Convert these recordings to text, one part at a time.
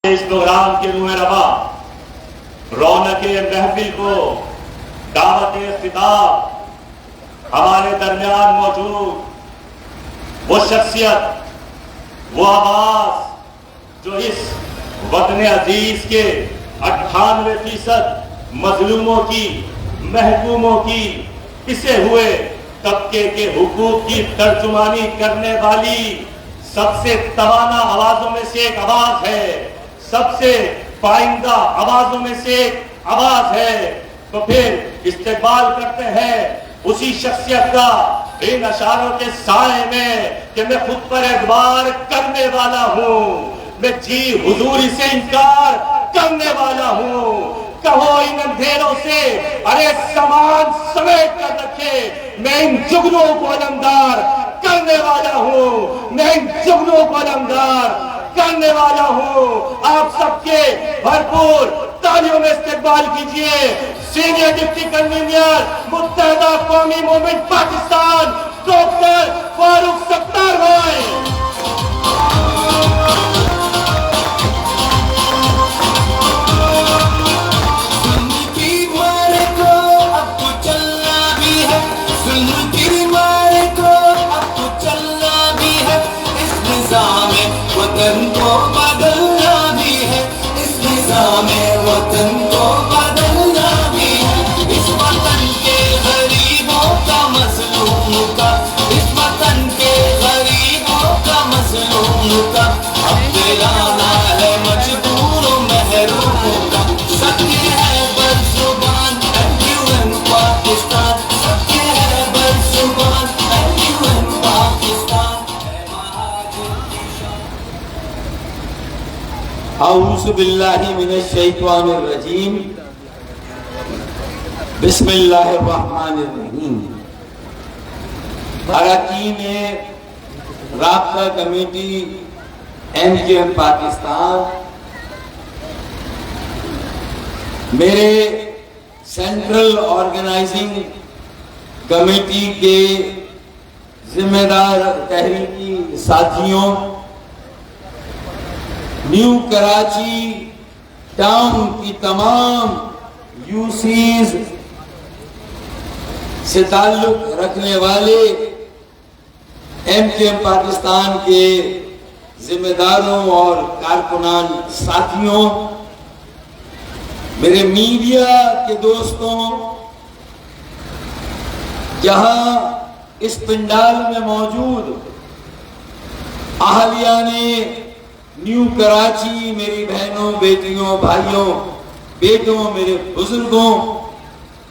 اس programme کے روح روا رونق محفل کو دعوت خطاب ہمارے درمیان موجود وہ شخصیت وہ آواز جو اس وطن عزیز کے 98% مظلوموں کی محکوموں کی پسے ہوئے طبقے کے حقوق کی ترجمانی کرنے والی سب سے توانا آوازوں میں سے ایک آواز ہے، سب سے پائندہ آوازوں میں سے ایک آواز ہے۔ تو پھر استقبال کرتے ہیں اسی شخصیت کا ان اشاروں کے سائے میں کہ میں خود پر اعتبار کرنے والا ہوں، میں جی حضوری سے انکار کرنے والا ہوں۔ کہو ان اندھیروں سے ارے سامان سمیٹ کر رکھے، میں ان جگنوں کو علمدار کرنے والا ہوں، میں ان جگنوں کو علمدار کرنے والا ہوں۔ آپ سب کے بھرپور تالیوں میں استقبال کیجئے سینئر ڈپٹی کنوینر متحدہ قومی موومنٹ پاکستان ڈاکٹر فاروق ستار بھائی۔ وطن کو بدلنا بھی ہے، اس نظام وطن کو بدلنا بھی ہے، اس وطن کے غریبوں کا مظلوم کا، اس وطن کے غریبوں کا مظلوم کا اب دلانا ہے مجبور و محروم کا۔ سب کے ہے برزبان ایل پاکستان، سب کے ہے برزبان ایل پاکستان۔ اعوذ باللہ من الشیطان الرجیم، بسم اللہ الرحمن الرحیم۔ اراکین رابطہ کمیٹی MKM پاکستان، میرے سینٹرل آرگنائزنگ کمیٹی کے ذمہ دار تحریکی ساتھیوں، نیو کراچی ٹاؤن کی تمام UCs سے تعلق رکھنے والے MKM پاکستان کے ذمہ داروں اور کارکنان ساتھیوں، میرے میڈیا کے دوستوں، جہاں اس پنڈال میں موجود اہلیان نیو کراچی، میری بہنوں، بیٹیوں، بھائیوں، بیٹوں، میرے بزرگوں،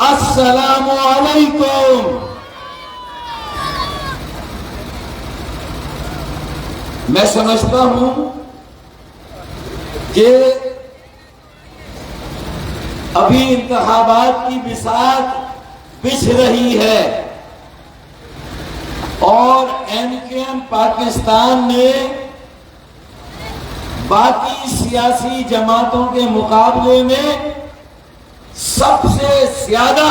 السلام علیکم۔ میں سمجھتا ہوں کہ ابھی انتخابات کی بساط بچھ رہی ہے اور MKM پاکستان نے باقی سیاسی جماعتوں کے مقابلے میں سب سے زیادہ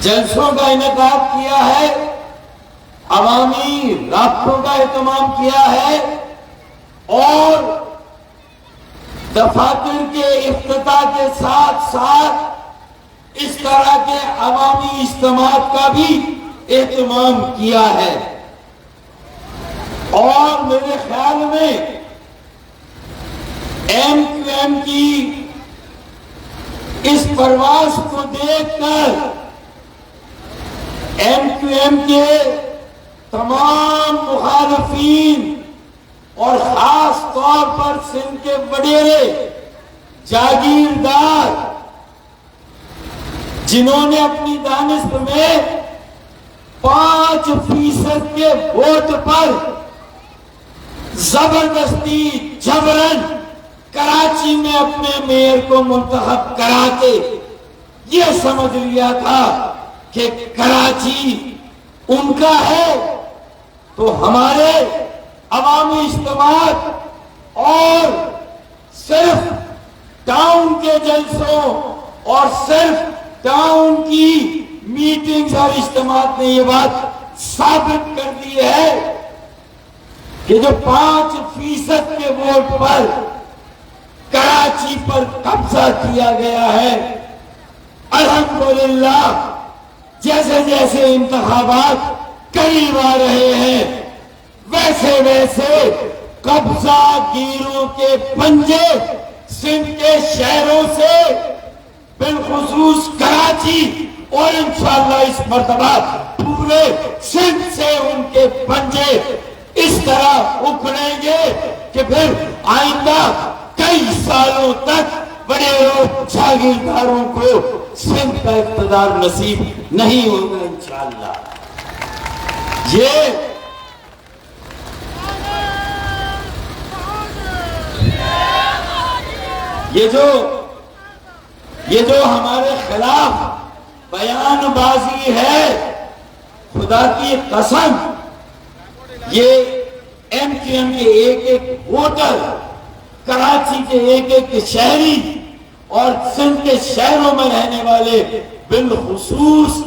جلسوں کا انعقاد کیا ہے، عوامی رابطوں کا اہتمام کیا ہے اور دفاتر کے افتتاح کے ساتھ ساتھ اس طرح کے عوامی اجتماعات کا بھی اہتمام کیا ہے۔ اور میرے خیال میں MKM کی اس پرواز کو دیکھ کر MKM کے تمام مخالفین اور خاص طور پر سندھ کے وڈیرے جاگیردار، جنہوں نے اپنی دانست میں 5% کے ووٹ پر زبردستی جبرن کراچی میں اپنے میئر کو منتخب کرا کے یہ سمجھ لیا تھا کہ کراچی ان کا ہے، تو ہمارے عوامی اجتماعات اور صرف ٹاؤن کے جلسوں اور صرف ٹاؤن کی میٹنگز اور اجتماعات نے یہ بات ثابت کر دی ہے کہ جو 5% کے ووٹ پر کراچی پر قبضہ کیا گیا ہے، الحمدللہ جیسے جیسے انتخابات قریب آ رہے ہیں ویسے ویسے قبضہ گیروں کے پنجے سندھ کے شہروں سے بالخصوص کراچی اور انشاءاللہ اس مرتبہ پورے سندھ سے ان کے پنجے اس طرح اکھڑیں گے کہ پھر آئندہ کئی سالوں تک بڑے لوگ جاگیرداروں کو سندھ کا اقتدار نصیب نہیں ہوگا انشاءاللہ۔ یہ جو ہمارے خلاف بیان بازی ہے، خدا کی قسم یہ ایم کیو ایم کے ایک ایک ووٹر، کراچی کے ایک ایک شہری اور سندھ کے شہروں میں رہنے والے بالخصوص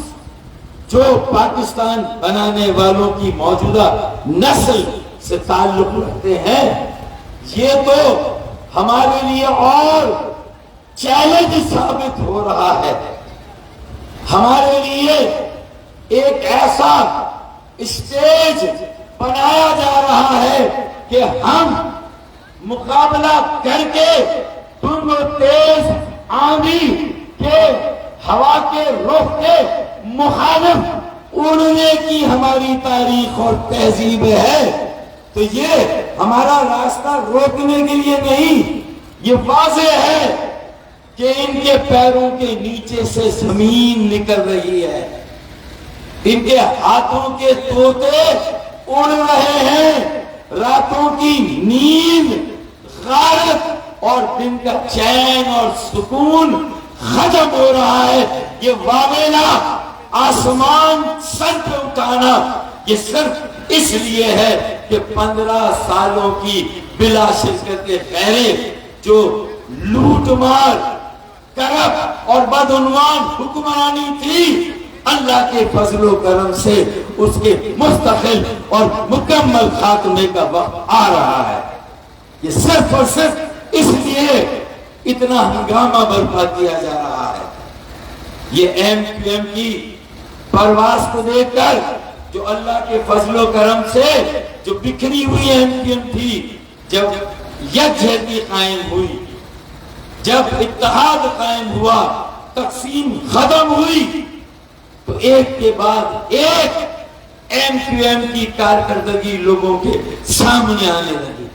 جو پاکستان بنانے والوں کی موجودہ نسل سے تعلق رکھتے ہیں، یہ تو ہمارے لیے اور چیلنج ثابت ہو رہا ہے۔ ہمارے لیے ایک ایسا اسٹیج بنایا جا رہا ہے کہ ہم مقابلہ کر کے تم تیز آندھی کے ہوا کے رخ کے مخالف اڑنے کی ہماری تاریخ اور تہذیب ہے، تو یہ ہمارا راستہ روکنے کے لیے نہیں، یہ واضح ہے کہ ان کے پیروں کے نیچے سے زمین نکل رہی ہے، ان کے ہاتھوں کے طوطے اڑ رہے ہیں، راتوں کی نیند غارت اور دن کا چین اور سکون ختم ہو رہا ہے۔ یہ واویلا آسمان سر پہ اٹھانا یہ صرف اس لیے ہے کہ 15 سالوں کی بلا شرکت خیریں جو لوٹ مار کرپ اور بدعنوان حکمرانی تھی، اللہ کے فضل و کرم سے اس کے مستقل اور مکمل خاتمے کا وقت آ رہا ہے۔ یہ صرف اور صرف اس لیے اتنا ہنگامہ برپا کیا جا رہا ہے۔ یہ ایم کیو ایم کی پرواز کو دیکھ کر جو اللہ کے فضل و کرم سے جو بکھری ہوئی ایم کیو ایم تھی، جب یکجہتی قائم ہوئی، جب اتحاد قائم ہوا، تقسیم ختم ہوئی، تو ایک کے بعد ایک ایم کیو ایم کی کارکردگی لوگوں کے سامنے آنے لگی،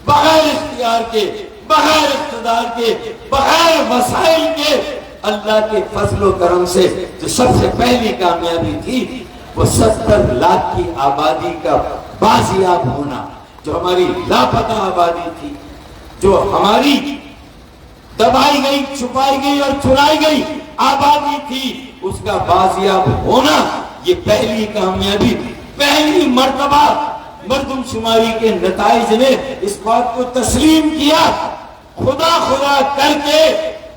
بغیر اختیار کے، بغیر اقتدار کے، بغیر وسائل کے۔ اللہ کے فضل و کرم سے جو سب سے پہلی کامیابی تھی وہ 70 لاکھ کی آبادی کا بازیاب ہونا، جو ہماری لاپتہ آبادی تھی، جو ہماری دبائی گئی، چھپائی گئی اور چرائی گئی آبادی تھی، اس کا بازیاب ہونا، یہ پہلی کامیابی، پہلی مرتبہ مردم شماری کے نتائج نے اس بات کو تسلیم کیا، خدا خدا کر کے،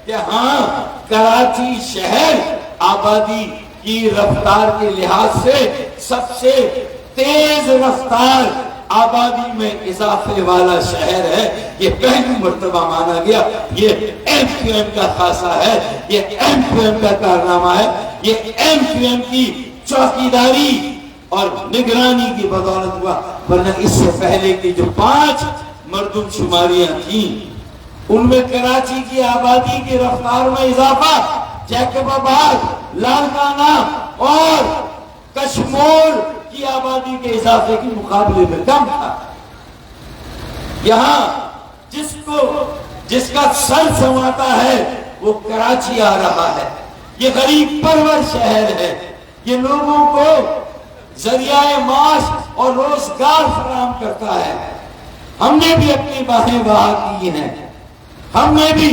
کہ ہاں کراچی شہر آبادی کی رفتار کے لحاظ سے سب سے تیز رفتار آبادی میں اضافے والا شہر ہے۔ یہ پہلی مرتبہ مانا گیا، یہ ایم کیو ایم کا خاصہ ہے، یہ ایم کیو ایم کا کارنامہ ہے، یہ ایم کیو ایم کی چوکیداری اور نگرانی کی بدولت ہوا، ورنہ اس سے پہلے کی جو 5 مردم شماریاں تھیں ان میں کراچی کی آبادی کی رفتار میں اضافہ جیکب آباد، لالکانہ اور کشمور کی آبادی کے اضافے کے مقابلے میں کم تھا۔ یہاں جس کا سر سنواتا ہے وہ کراچی آ رہا ہے، یہ غریب پرور شہر ہے، یہ لوگوں کو ذریعہ معاش اور روزگار فراہم کرتا ہے۔ ہم نے بھی اپنی باہیں بہا کی ہیں، ہم نے بھی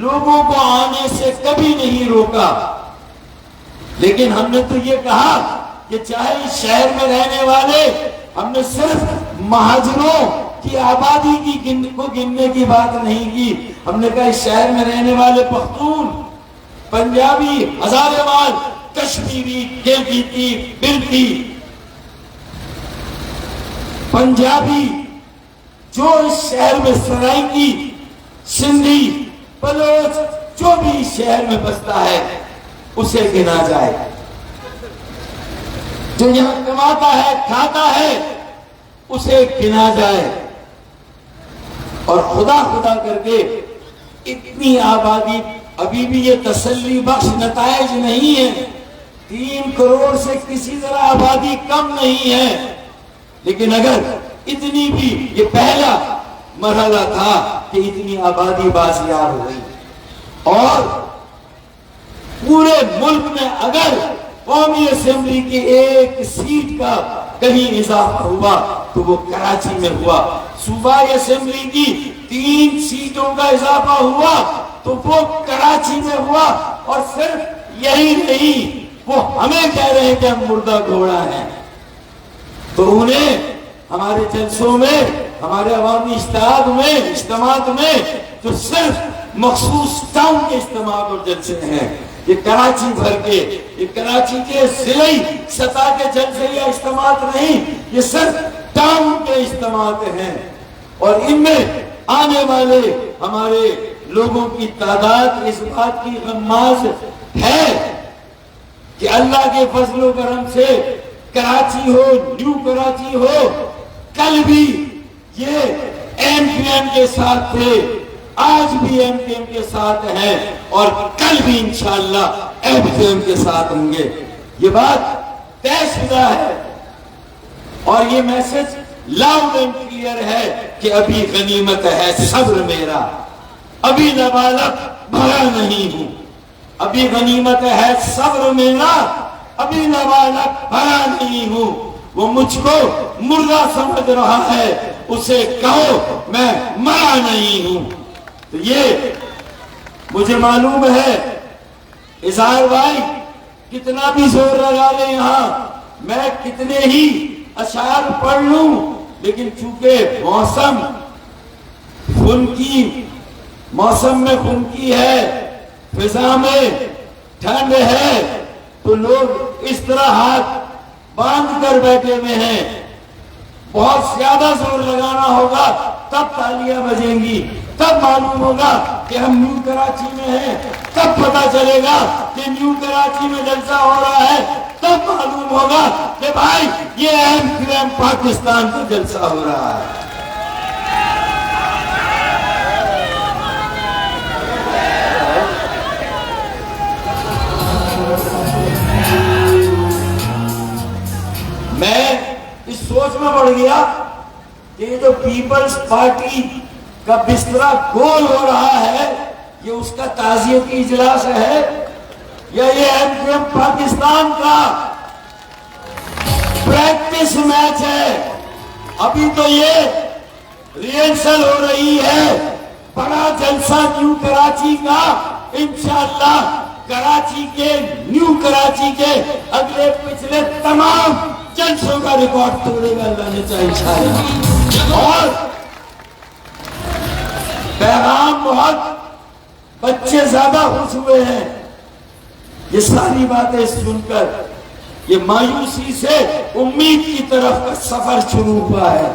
لوگوں کو آنے سے کبھی نہیں روکا، لیکن ہم نے تو یہ کہا کہ چاہے اس شہر میں رہنے والے، ہم نے صرف مہاجروں کی آبادی کو گننے کی بات نہیں کی، ہم نے کہا اس شہر میں رہنے والے پختون، پنجابی، ہزارے وال، کشمیری، گلگیتی، بلٹی، پنجابی، جو اس شہر میں سرائنگی، سندھی، بلوچ، جو بھی اس شہر میں بستا ہے اسے گنا جائے، جو یہاں کماتا ہے کھاتا ہے اسے گنا جائے، اور خدا خدا کر کے اتنی آبادی، ابھی بھی یہ تسلی بخش نتائج نہیں ہے، 3 کروڑ سے کسی طرح آبادی کم نہیں ہے، لیکن اگر اتنی بھی، یہ پہلا مرحلہ تھا کہ اتنی آبادی بازیاب ہو گئی، اور پورے ملک میں اگر قومی اسمبلی کی 1 سیٹ کا کہیں اضافہ ہوا تو وہ کراچی میں ہوا، صوبائی اسمبلی کی 3 سیٹوں کا اضافہ ہوا تو وہ کراچی میں ہوا، اور صرف یہی نہیں، وہ ہمیں کہہ رہے ہیں کہ ہم مردہ گھوڑا ہیں، تو انہیں ہمارے جلسوں میں، ہمارے عوامی اجتماعات میں جو صرف مخصوص ٹاؤن کے اجتماعات اور جلسے ہیں، یہ کراچی بھر کے، یہ کراچی کے ضلعی سطح کے جلسے یا اجتماعات نہیں، یہ صرف ٹاؤن کے اجتماعات ہیں، اور ان میں آنے والے ہمارے لوگوں کی تعداد اس بات کی غماز ہے کہ اللہ کے فضل و کرم سے کراچی ہو، نیو کراچی ہو، کل بھی یہ ایم کیو ایم کے ساتھ تھے، آج بھی ایم کیو ایم کے ساتھ ہیں، اور کل بھی انشاءاللہ ایم کیو ایم کے ساتھ ہوں گے، یہ بات طے شدہ ہے، اور یہ میسج لاؤڈ اینڈ کلیئر ہے کہ ابھی غنیمت ہے صبر میرا، ابھی لبالب بھرا نہیں ہوں، ابھی غنیمت ہے صبر میرا، ابھی لبالب بھرا نہیں ہوں، وہ مجھ کو مردہ سمجھ رہا ہے اسے کہو میں مرا نہیں ہوں۔ تو یہ مجھے معلوم ہے اظہار بھائی کتنا بھی زور لگا لیں یہاں، میں کتنے ہی اشعار پڑھ لوں، لیکن چونکہ موسم میں خنکی ہے، فضا میں ٹھنڈ ہے، تو لوگ اس طرح ہاتھ باندھ کر بیٹھے ہوئے ہیں، بہت زیادہ زور لگانا ہوگا تب تالیاں بجیں گی، تب معلوم ہوگا کہ ہم نیو کراچی میں ہیں، تب پتہ چلے گا کہ نیو کراچی میں جلسہ ہو رہا ہے، تب معلوم ہوگا کہ بھائی یہ ایم کیو ایم پاکستان کا جلسہ ہو رہا ہے۔ میں اس سوچ میں پڑ گیا کہ یہ جو پیپلز پارٹی کا بسترا گول ہو رہا ہے، یہ اس کا تعزیتی اجلاس ہے یا یہ ایم کیو ایم پاکستان کا پریکٹس میچ ہے؟ ابھی تو یہ ریہرسل ہو رہی ہے، بڑا جلسہ نیو کراچی کا انشاءاللہ کراچی کے، نیو کراچی کے اگلے پچھلے تمام جلسوں کا ریکارڈ توڑے گا اللہ نے چاہے انشاءاللہ، اور پیغام بہت، بچے زیادہ خوش ہوئے ہیں یہ ساری باتیں سن کر، یہ مایوسی سے امید کی طرف کا سفر شروع ہوا ہے،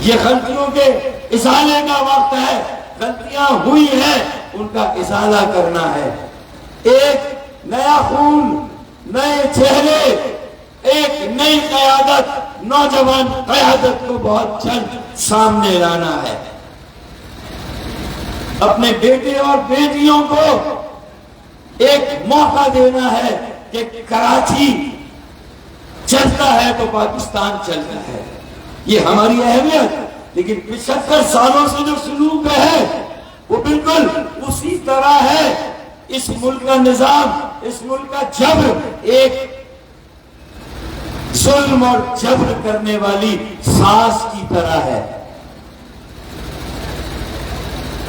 یہ غلطیوں کے ازالے کا وقت ہے، غلطیاں ہوئی ہیں ان کا ازالہ کرنا ہے، ایک نیا خون، نئے چہرے، ایک نئی قیادت، نوجوان قیادت کو بہت جلد سامنے لانا ہے، اپنے بیٹے اور بیٹیوں کو ایک موقع دینا ہے کہ کراچی چلتا ہے تو پاکستان چلتا ہے، یہ ہماری اہمیت، لیکن 75 سالوں سے جو سلوک ہے وہ بالکل اسی طرح ہے، اس ملک کا نظام، اس ملک کا جبر ایک ظلم اور جبر کرنے والی ساس کی طرح ہے،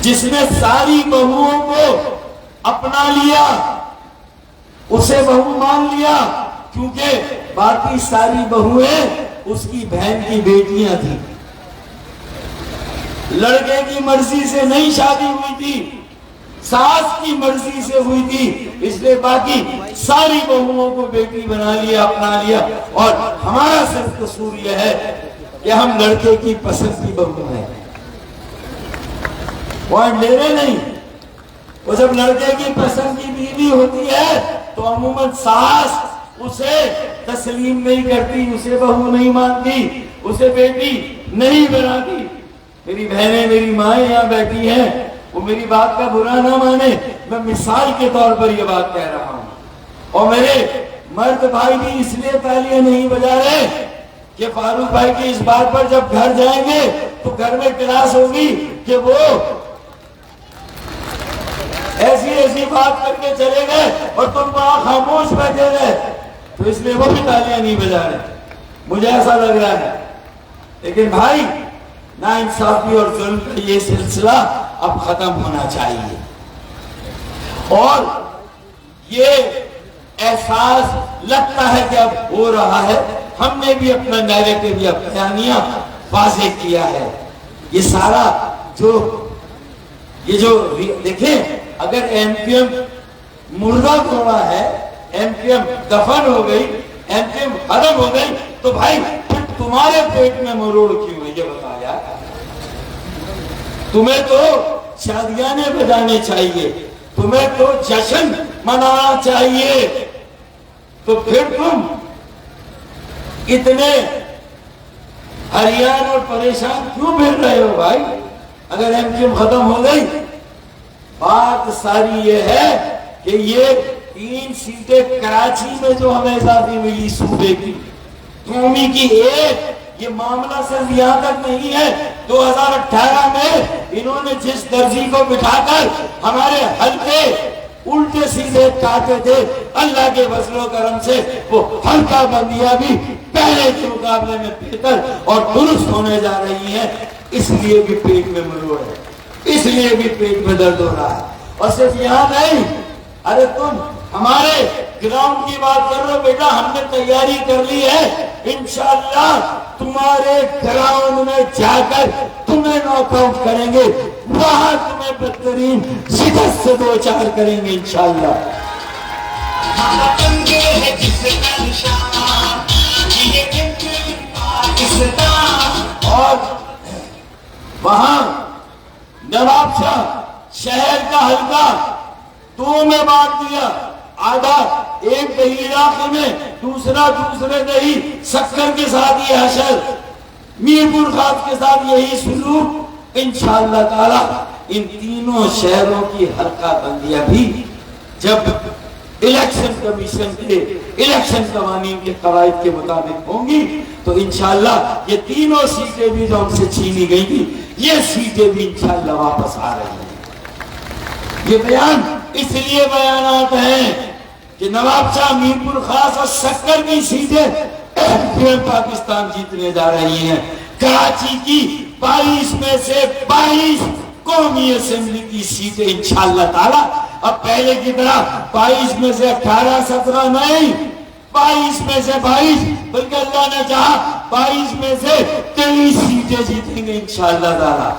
جس نے ساری بہوؤں کو اپنا لیا، اسے بہو مان لیا، کیونکہ باقی ساری بہویں اس کی بہن کی بیٹیاں تھیں، لڑکے کی مرضی سے نہیں شادی ہوئی تھی، ساس کی مرضی سے ہوئی تھی، اس لیے باقی ساری بہوؤں کو بیٹی بنا لیا، اپنا لیا، اور ہمارا صرف قصور یہ ہے کہ کہ ہم لڑکے کی پسند کی بہو ہیں. پوائنٹ لے رہے نہیں. وہ جب لڑکے کی پسند کی بیوی ہوتی ہے تو عموماً ساس اسے تسلیم نہیں کرتی، اسے بہو نہیں مانتی، اسے بیٹی نہیں بناتی. میری بہنیں، میری مائیں یہاں بیٹھی ہیں، وہ میری بات کا برا نہ مانے، میں مثال کے طور پر یہ بات کہہ رہا ہوں. اور میرے مرد بھائی بھی اس لیے تالیاں نہیں بجا رہے کہ فاروق بھائی کی اس بات پر جب گھر جائیں گے تو گھر میں کلاس ہوگی کہ وہ ایسی ایسی بات کر کے چلے گئے اور تم وہاں خاموش بیٹھے رہے، تو اس لیے وہ بھی تالیاں نہیں بجا رہے. مجھے ایسا لگ رہا ہے. لیکن بھائی، ناانصافی اور ظلم کا یہ سلسلہ اب ختم ہونا چاہیے. اور یہ احساس لگتا ہے کہ اب ہو رہا ہے. ہم نے بھی اپنا نیریٹو یا بیانیہ واضح کیا ہے. یہ سارا یہ جو دیکھیں، اگر ایم کیو ایم مردہ توڑا ہے، ایم کیو ایم دفن ہو گئی، ایم کیو ایم ختم ہو گئی، تو بھائی پھر تمہارے پیٹ میں مروڑ کیوں ہے؟ یہ بتایا. تمہیں تو شادیانے بجانے چاہیے، تمہیں تو جشن منانا چاہیے، تو پھر تم اتنے حیران اور پریشان کیوں پھر رہے ہو بھائی؟ اگر ایم کیو ایم ختم ہو گئی، بات ساری یہ ہے کہ یہ 3 سیٹیں کراچی میں جو ہمیں اضافی ملی صوبے کی، قومی کی 1، یہ معاملہ صرف یہاں تک نہیں ہے. 2018 میں انہوں نے جس درزی کو بٹھا کر ہمارے حلقے الٹے سیدھے کاٹے تھے، اللہ کے فضل و کرم سے وہ حلقہ بندیاں بھی پہلے کے مقابلے میں بہتر اور درست ہونے جا رہی ہیں. اس لیے بھی پیٹ میں مروڑ ہے، اس لیے بھی پیٹ میں درد ہو رہا ہے. اور صرف یہاں نہیں، ارے تم ہمارے گراؤنڈ کی بات کر رہے ہو بیٹا، ہم نے تیاری کر لی ہے، انشاءاللہ تمہارے گراؤنڈ میں جا کر تمہیں ناک آؤٹ کریں گے، وہاں تمہیں بدترین شکست سے 2-4 کریں گے انشاءاللہ. اور وہاں نواب شاہ شہر کا حلقہ 2 میں بانٹ دیا، آدھا ایک دہی علاقے میں، دوسرا دوسرے دہی. سکر کے ساتھ یہ حشر، میرپور خاص کے ساتھ یہی سلوک. انشاءاللہ تعالی ان تینوں شہروں کی حلقہ بندیاں بھی جب الیکشن کمیشن کے الیکشن قوانین کے قواعد کے مطابق ہوں گی تو انشاءاللہ یہ تینوں سیٹیں بھی جو ہم سے چھینی گئی تھی، یہ سیٹیں بھی انشاءاللہ واپس آ رہی ہیں. یہ بیان اس لیے بیانات ہیں کہ نواب شاہ، میرپور خاص اور سکر کی سیٹیں پاکستان جیتنے جا رہی ہیں. کراچی کی 22 میں سے 22 قومی اسمبلی کی سیٹیں انشاءاللہ تعالی اب پہلے کی طرح 22 میں سے 18-17 نہیں، 22 میں سے 22، بلکہ اللہ نے چاہا 22 میں سے 23 سیٹیں جیتیں گے انشاءاللہ تعالی.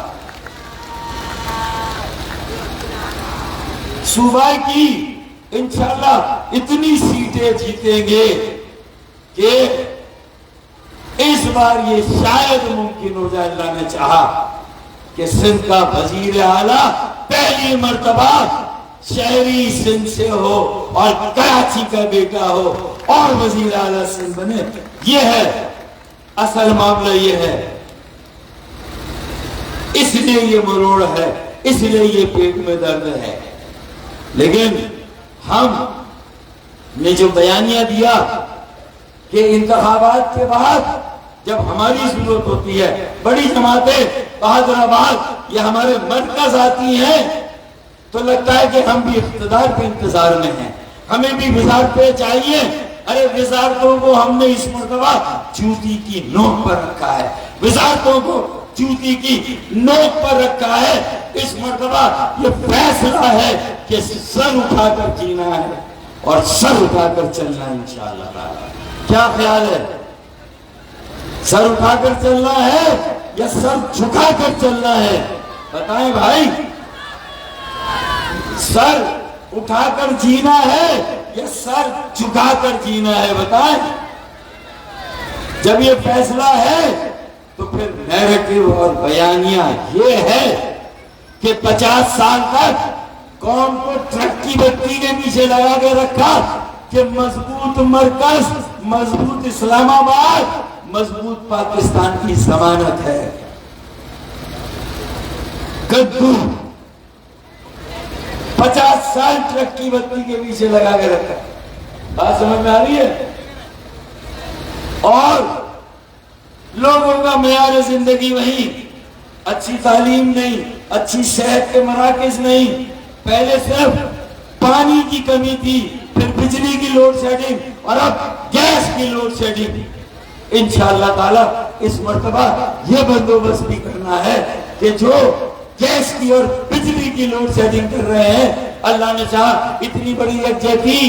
صوبہ کی انشاءاللہ اتنی سیٹیں جیتیں گے کہ اس بار یہ شاید ممکن ہو جائے، اللہ نے چاہا، کہ سندھ کا وزیر اعلیٰ پہلی مرتبہ شہری سندھ سے ہو اور کراچی کا بیٹا ہو اور وزیر اعلیٰ سندھ بنے. یہ ہے اصل معاملہ، یہ ہے. اس لیے یہ مروڑ ہے، اس لیے یہ پیٹ میں درد ہے. لیکن ہم نے جو بیانیہ دیا کہ انتخابات کے بعد جب ہماری ضرورت ہوتی ہے، بڑی جماعتیں بہادر آباد یہ ہمارے مرکز آتی ہیں تو لگتا ہے کہ ہم بھی اقتدار کے انتظار میں ہیں، ہمیں بھی وزارتیں چاہیے. ارے وزارتوں کو ہم نے اس مرتبہ جوتی کی نوک پر رکھا ہے، وزارتوں کو جوتی کی نوک پر رکھا ہے. اس مرتبہ یہ فیصلہ ہے کہ سر اٹھا کر جینا ہے اور سر اٹھا کر چلنا ہے انشاءاللہ تعالی. کیا خیال ہے؟ سر اٹھا کر چلنا ہے یا سر جھکا کر چلنا ہے؟ بتائیں بھائی. سر اٹھا کر جینا ہے یا سر جھکا کر جینا ہے؟ بتائیں. جب یہ فیصلہ ہے تو پھر نیریٹو اور بیانیہ یہ ہے کہ 50 سال تک قوم کو ٹرک کی بتی کے پیچھے لگا کے رکھا کہ مضبوط مرکز، مضبوط اسلام آباد، مضبوط پاکستان کی ضمانت ہے۔ کدو 50 سال ٹرک کی بتی کے پیچھے لگا کے رکھا، بات سمجھ میں آ رہی ہے؟ اور لوگوں کا معیار زندگی وہی، اچھی تعلیم نہیں، اچھی صحت کے مراکز نہیں، پہلے صرف پانی کی کمی تھی، پھر بجلی کی لوڈ شیڈنگ اور اب گیس کی لوڈ شیڈنگ۔ انشاءاللہ تعالی اس مرتبہ یہ بندوبست بھی کرنا ہے کہ جو گیس کی اور بجلی کی لوڈ شیڈنگ کر رہے ہیں، اللہ نے چاہا اتنی بڑی یکجہتی،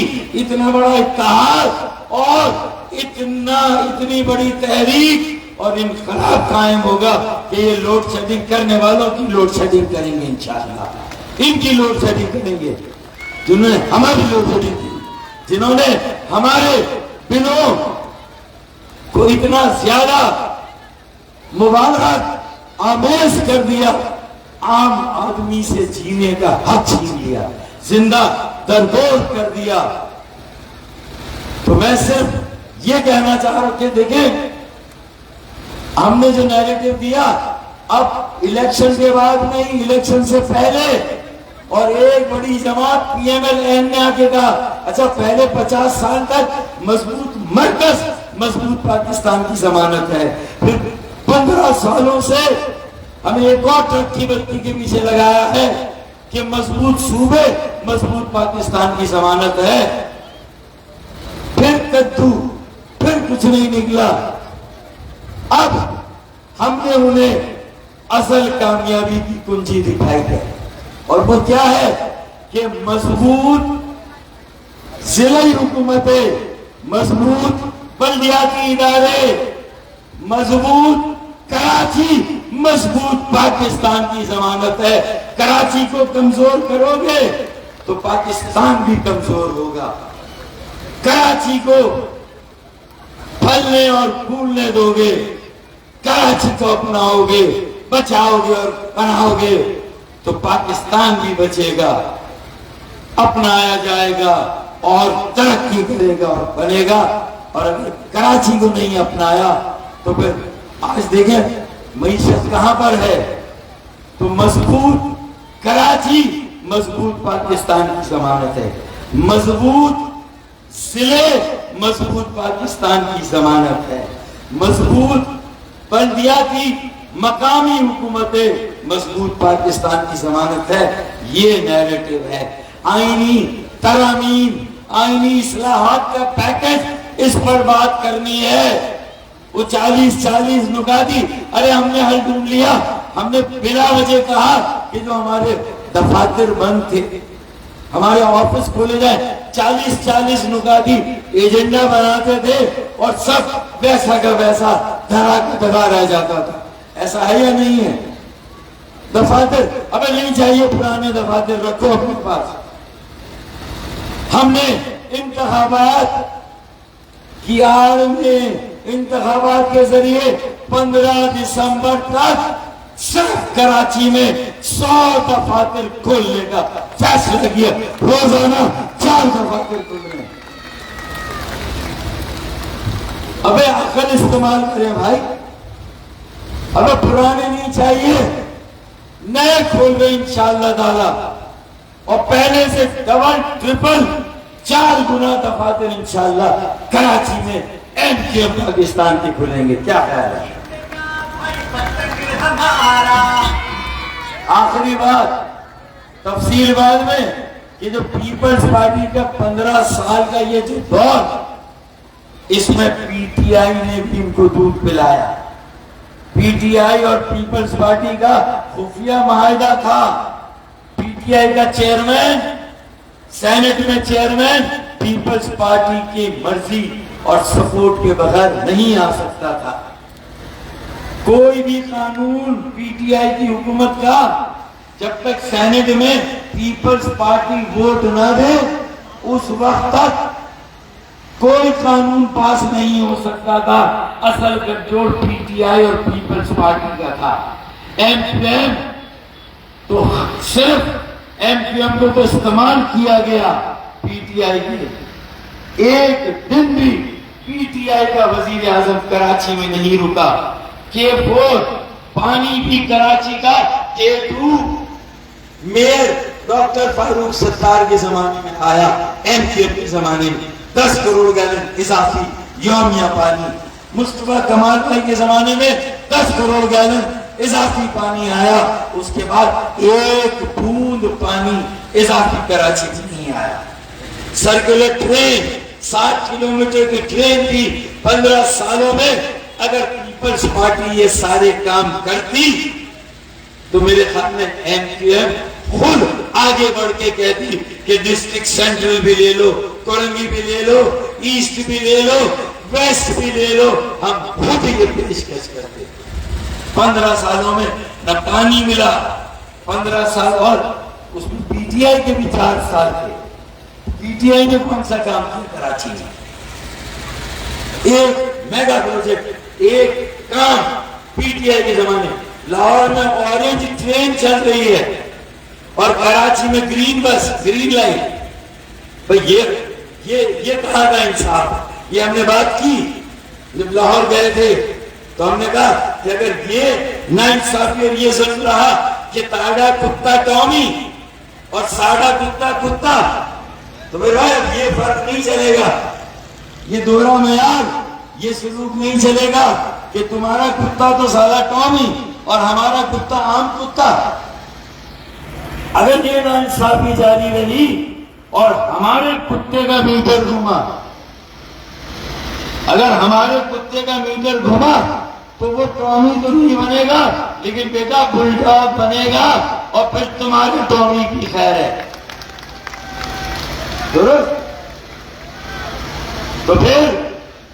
اتنا بڑا اتحاد اور اتنی بڑی تحریک اور انقلاب قائم ہوگا کہ یہ لوڈ شیڈنگ کرنے والوں کی لوڈ شیڈنگ کریں گے انشاءاللہ، ان کی لوڈ شیڈنگ کریں گے جنہوں نے ہماری لوڈ شیڈنگ کی، جنہوں نے ہمارے بلوں کو اتنا زیادہ مبالغت آمیز کر دیا، عام آدمی سے جینے کا حق چھین لیا، زندہ دربور کر دیا۔ تو میں صرف یہ کہنا چاہ رہا کہ دیکھیں ہم نے جو نیریٹو دیا، اب الیکشن کے بعد نہیں، الیکشن سے پہلے، اور ایک بڑی جماعت پی ایم ایل این نے آکے کہا اچھا پہلے 50 سال تک مضبوط مرکز، مضبوط پاکستان کی ضمانت ہے، پھر 15 سالوں سے ہمیں ایک اور ٹرک کی بتی کے پیچھے لگایا ہے کہ مضبوط صوبے، مضبوط پاکستان کی ضمانت ہے، پھر کدو، پھر کچھ نہیں نکلا۔ اب ہم نے انہیں اصل کامیابی کی کنجی دکھائی ہے، اور وہ کیا ہے کہ مضبوط ضلعی حکومتیں، مضبوط بلدیاتی ادارے، مضبوط کراچی، مضبوط پاکستان کی ضمانت ہے۔ کراچی کو کمزور کرو گے تو پاکستان بھی کمزور ہوگا، کراچی کو پھلنے اور پھولنے دو گے، کراچی کو اپناؤ گے، بچاؤ گے اور بناؤ گے تو پاکستان بھی بچے گا، اپنایا جائے گا اور ترقی کرے گا اور بنے گا۔ اور اگر کراچی کو نہیں اپنایا تو پھر آج دیکھیں معیشت کہاں پر ہے، تو مضبوط کراچی، مضبوط پاکستان کی ضمانت ہے، مضبوط ضلع، مضبوط پاکستان کی ضمانت ہے، مضبوط بلدیاتی مقامی حکومتیں، مضبوط پاکستان کی ضمانت ہے۔ یہ نیریٹو ہے، آئینی ترامیم، آئینی اصلاحات کا پیکج، اس پر بات کرنی ہے۔ وہ 40 نکاتی، ارے ہم نے حل ڈھونڈ لیا، ہم نے بلا وجہ کہا کہ جو ہمارے دفاتر بند تھے، ہمارے آفس کھولے جائیں، 40 نکاتی ایجنڈا بناتے تھے اور سب ویسا کا ویسا دھرا کا دھرا رہ جاتا تھا۔ ایسا ہے یا نہیں ہے؟ دفاتر ابھی نہیں چاہیے، پرانے دفاتر رکھو اپنے پاس۔ ہم نے انتخابات کی آڑ میں، انتخابات کے ذریعے 15 دسمبر تک صرف کراچی میں 100 دفاتر کھولنے کا فیصلہ کیا، روزانہ 4 دفاتر کھولنے۔ ابے عقل استعمال کریں بھائی، ابے پرانے نہیں چاہیے، نئے کھول گئے انشاءاللہ تعالی، اور پہلے سے ڈبل ٹرپل 4 گنا دفاتر انشاءاللہ کراچی میں ایم کے پاکستان کے کھلیں گے۔ کیا خیال ہے؟ آخری بات تفصیل بعد میں، کہ جو پیپلز پارٹی کا 15 سال کا یہ جو دور، اس میں پی ٹی آئی نے بھی ان کو دودھ پلایا۔ پی ٹی آئی اور پیپلز پارٹی کا خفیہ معاہدہ تھا، پی ٹی آئی کا چیئرمین سینٹ میں چیئرمین پیپلز پارٹی کی مرضی اور سپورٹ کے بغیر نہیں آ سکتا تھا۔ کوئی بھی قانون پی ٹی آئی کی حکومت کا جب تک سینٹ میں پیپلز پارٹی ووٹ نہ دے، اس وقت تک کوئی قانون پاس نہیں ہو سکتا تھا۔ اصل گٹجوڑ پی ٹی ٹی آئی اور پیپلز پارٹی کا تھا. ایم کیو ایم تو صرف ایم کیو ایم کو تو استعمال کیا گیا پی ٹی آئی کے. ایک دن بھی پی ٹی آئی کا وزیر اعظم کراچی میں نہیں رکا. K4 پانی بھی کراچی کا K2 mayor doctor Farooq Sattar کے زمانے میں آیا. ایم کیو ایم کے زمانے میں 10 کروڑ گیلن اضافی یومیہ پانی. مصطفیٰ کمال بھائی کے زمانے میں 10 کروڑ گیلن اضافی پانی آیا. اس کے بعد ایک بوند پانی اضافی کراچی میں نہیں آیا. سرکولر ٹرین 60 کلومیٹر کی ٹرین تھی. 15 سالوں میں اگر پیپلز پارٹی یہ سارے کام کرتی تو میرے خیال میں ایم کیو ایم خود آگے بڑھ کے کہتی کہ ڈسٹرکٹ سینٹرل بھی لے لو, کولنگی بھی لے لو, ایسٹ بھی لے لو, ویسٹ بھی لے لو. ہم خود یہ پیشکش کرتے. 15 سالوں میں نہ پانی ملا. 15 سال اور اس میں پی ٹی آئی کے بھی 4 سال تھے. پی ٹی آئی نے کون سا کام کیا کراچی میں؟ ایک میگا پروجیکٹ, ایک کام پی ٹی آئی کے زمانے. لاہور میں اورنج ٹرین چل رہی ہے اور کراچی میں گرین بس, گرین لائن. بھئی یہ کہاں کا انصاف؟ یہ ہم نے بات کی جب لاہور گئے تھے تو ہم نے کہا کہ اگر یہ ناانصافی اور یہ ظلم رہا کہ تاڑا کتا ٹامی اور ساڑا کتا کتا تو پھر بھائی یہ فرق نہیں چلے گا. یہ دوہرا معیار, یہ سلوک نہیں چلے گا کہ تمہارا کتا تو سادہ ٹامی اور ہمارا کتا عام کتا. اگر یہ ناانصافی جاری رہی اور ہمارے کتے کا میٹر گھوما, اگر ہمارے کتے کا میٹر گھوما تو وہ ٹامی تو نہیں بنے گا لیکن بیٹا بلڈاگ بنے گا اور پھر تمہاری ٹامی کی خیر ہے. درست؟ تو پھر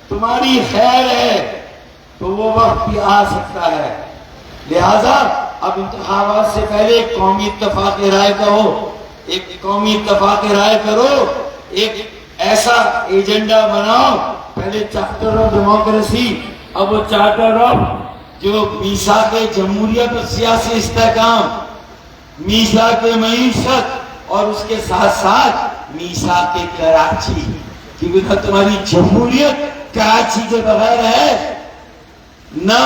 تمہاری خیر ہے تو وہ وقت بھی آ سکتا ہے. لہذا اب انتخابات سے پہلے ایک قومی اتفاق رائے کرو, ایک قومی اتفاق رائے کرو, ایک ایسا ایجنڈا بناؤ. پہلے چارٹر آف ڈیموکریسی, اب وہ چارٹر آف جو میثاق جمہوریت و سیاسی استحکام, میثاق معیشت اور اس کے ساتھ ساتھ میثاق کراچی, کیونکہ تمہاری جمہوریت کراچی کے بغیر ہے, نہ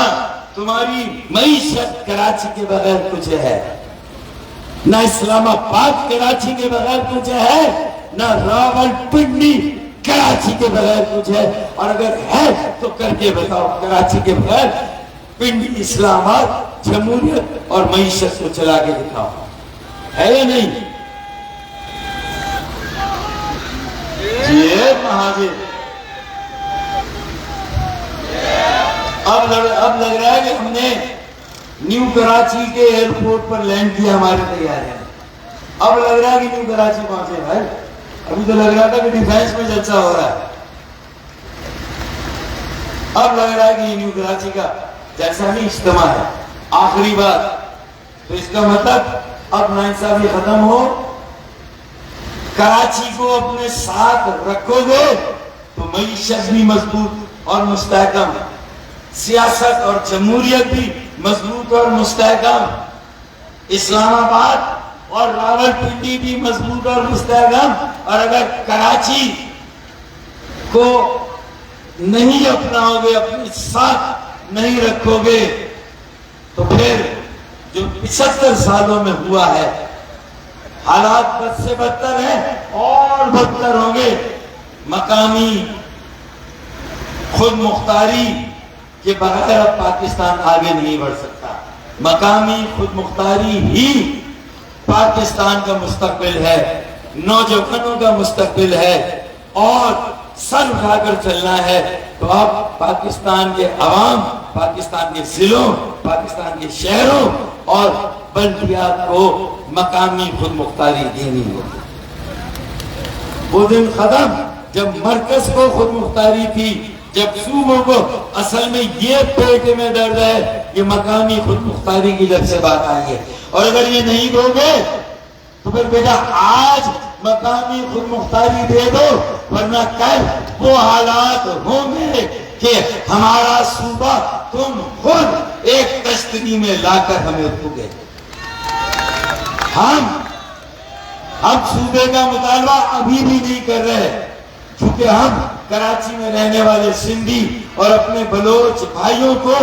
تمہاری معیشت کراچی کے بغیر کچھ ہے, نہ اسلام آباد کراچی کے بغیر کچھ ہے, نہ راولپنڈی کراچی کے بغیر کچھ ہے. اور اگر ہے تو کر کے بتاؤ کراچی کے بغیر پنڈی, اسلام آباد, جمہوریت اور معیشت کو چلا کے دکھاؤ. ہے یا نہیں؟ یہ مہاجر اب لگ رہا ہے کہ ہم نے نیو کراچی کے ایئرپورٹ پر لینڈ کیا ہمارے تیار ہے. اب لگ رہا ہے کہ نیو کراچی پہنچے بھائی. ابھی تو لگ رہا تھا کہ ڈیفینس میں جلسہ ہو رہا ہے, اب لگ رہا ہے کہ یہ نیو کراچی کا جلسہ نہیں اجتماع ہے. آخری بات تو اس کا مطلب اب ناانصافی ختم ہو, کراچی کو اپنے ساتھ رکھو گے تو معیشت بھی مضبوط اور مستحکم, سیاست اور جمہوریت بھی مضبوط اور مستحکم, اسلام آباد اور راولپنڈی بھی مضبوط اور مستحکم. اور اگر کراچی کو نہیں اپناؤ گے, اپنے ساتھ نہیں رکھو گے تو پھر جو 75 سالوں میں ہوا ہے حالات بد سے بدتر ہیں اور بدتر ہوں گے. مقامی خود مختاری کے بغیر اب پاکستان آگے نہیں بڑھ سکتا. مقامی خود مختاری ہی پاکستان کا مستقبل ہے, نوجوانوں کا مستقبل ہے, اور سر اٹھا کر چلنا ہے. تو اب پاکستان کے عوام, پاکستان کے ضلعوں, پاکستان کے شہروں اور بلدیات کو مقامی خود مختاری دینی ہوگی. وہ دن ختم جب مرکز کو خود مختاری تھی, جب صوبوں کو, اصل میں یہ پیٹ میں درد ہے, یہ مقامی خود مختاری کی جب سے بات آئی ہے. اور اگر یہ نہیں دو گے تو پھر بیٹا آج مقامی خود مختاری دے دو, ورنہ کل وہ حالات ہوں گے کہ ہمارا صوبہ تم خود ایک کشتی میں لا کر ہمیں پھوگے. ہم صوبے کا مطالبہ ابھی بھی نہیں کر رہے، کیونکہ ہم کراچی میں رہنے والے سندھی اور اپنے بلوچ بھائیوں کو،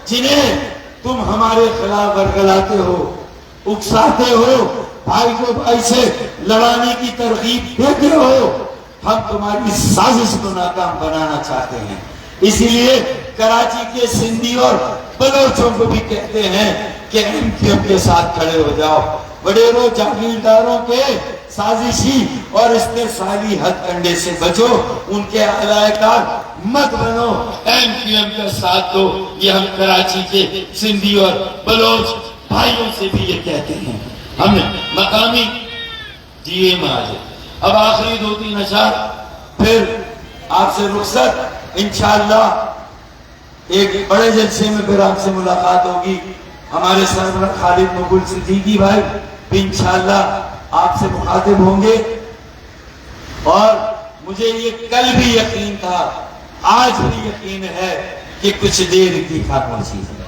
جنہیں تم ہمارے خلاف ورگلاتے ہو، اکساتے ہو، بھائی کو بھائی سے لڑانے کی ترغیب دیتے ہو، ہم تمہاری سازش کو ناکام بنانا چاہتے ہیں. اسی لیے کراچی کے سندھی اور بلوچوں کو بھی کہتے ہیں کہ MQM کے ساتھ کھڑے ہو جاؤ. وڈیروں جاگیرداروں کے سازشی اور استحصالی ہتھ کنڈے سے بچو، ان کے علاقہ کار مت بنو، MQM کا ساتھ دو. یہ ہم کراچی کے سندھی اور بلوچ بھائیوں سے بھی یہ کہتے ہیں. ہم مقامی GA میں آ جائے. اب آخری 2-3 اشعار پھر آپ سے رخصت. انشاءاللہ ایک بڑے جلسے میں پھر آپ سے ملاقات ہوگی. ہمارے سربراہ خالد مقبول صدیقی بھائی بھی انشاءاللہ آپ سے مخاطب ہوں گے. اور مجھے یہ کل بھی یقین تھا، آج بھی یقین ہے کہ کچھ دیر کی خاموشی ہے،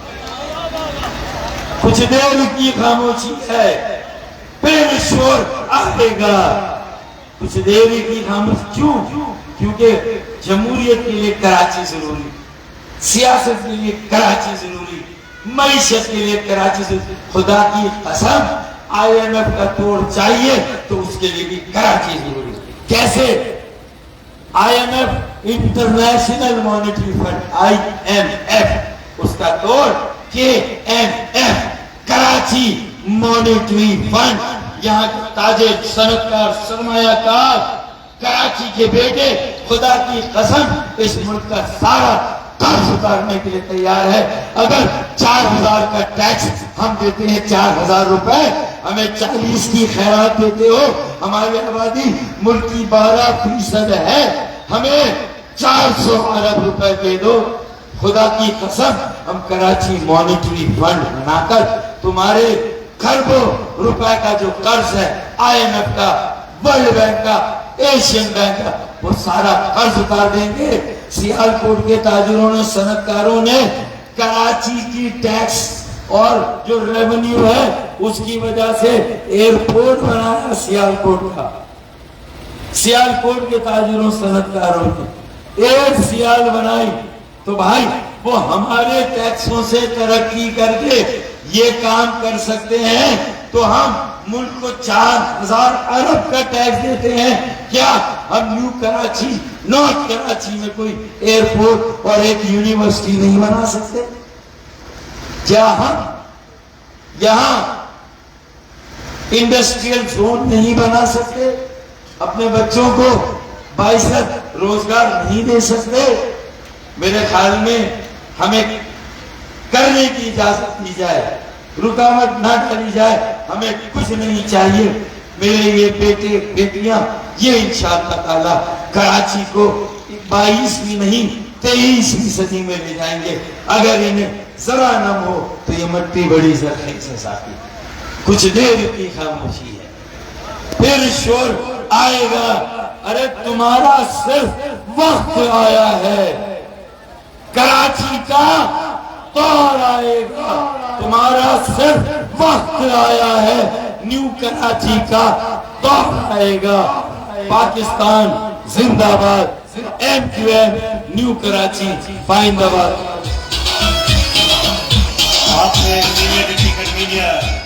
کچھ دیر کی خاموشی ہے، پھر شور آئے گا. کچھ دیر کی خاموشی. کیوں؟ کیونکہ جمہوریت کے لیے کراچی ضروری، سیاست کے لیے کراچی ضروری، معیشت کے لیے کراچی ضروری. خدا کی قسم IMF کا توڑ چاہیے تو اس کے لیے بھی کراچی ضروری. کیسے؟ IMF international monetary fund IMF، اس کا توڑ KMF کراچی مانیٹری فنڈ. یہاں کے تاجر، صنعتکار، سرمایہ کار کراچی کے بیٹے خدا کی قسم اس ملک کا سارا قرض اتارنے کے لیے تیار ہے. اگر 4,000 کا ٹیکس ہم دیتے ہیں، 4,000 روپے، ہمیں 40 کی خیرات دیتے ہو، ہماری آبادی ملک کی 12% ہے، ہمیں 400 ارب روپے دے دو. خدا کی قسم ہم کراچی مانیٹری فنڈ بنا کر تمہارے کھربوں روپے کا جو قرض ہے IMF کا، ورلڈ بینک کا، ایشین بینک کا، وہ سارا قرض اتار دیں گے. سیالکوٹ کے تاجروں نے، صنعتکاروں نے کراچی کی ٹیکس اور جو ریونیو ہے اس کی وجہ سے ایئرپورٹ بنایا سیالکوٹ کا. سیالکوٹ کے تاجروں، صنعتکاروں نے ایئر سیال بنائی. تو بھائی وہ ہمارے ٹیکسوں سے ترقی کر کے یہ کام کر سکتے ہیں تو ہم ملک کو 4,000 ارب کا ٹیکس دیتے ہیں. کیا ہم نیو کراچی، نارتھ کراچی میں کوئی ایئرپورٹ اور ایک یونیورسٹی نہیں بنا سکتے؟ کیا ہم یہاں انڈسٹریل زون نہیں بنا سکتے؟ اپنے بچوں کو 22 روزگار نہیں دے سکتے؟ میرے خیال میں ہمیں کرنے کی اجازت دی جائے، رکاوٹ نہ ڈالی جائے. ہمیں کچھ نہیں چاہیے. میرے یہ بیٹے بیٹیاں یہ انشاءاللہ تعالی کراچی کو 22ویں نہیں 23ویں صدی میں لے جائیں گے. اگر انہیں ذرا نم ہو تو یہ مٹی بڑی زرخیز ہے ساتھی. کچھ دیر کی خاموشی ہے، پھر شور آئے گا. ارے تمہارا صرف وقت آیا ہے، کراچی کا دور آئے گا. تمہارا صرف وقت آیا ہے، نیو کراچی کا دور آئے گا. پاکستان زندہ باد. MQM نیو کراچی پائندہ باد. آپ نے کنوینئر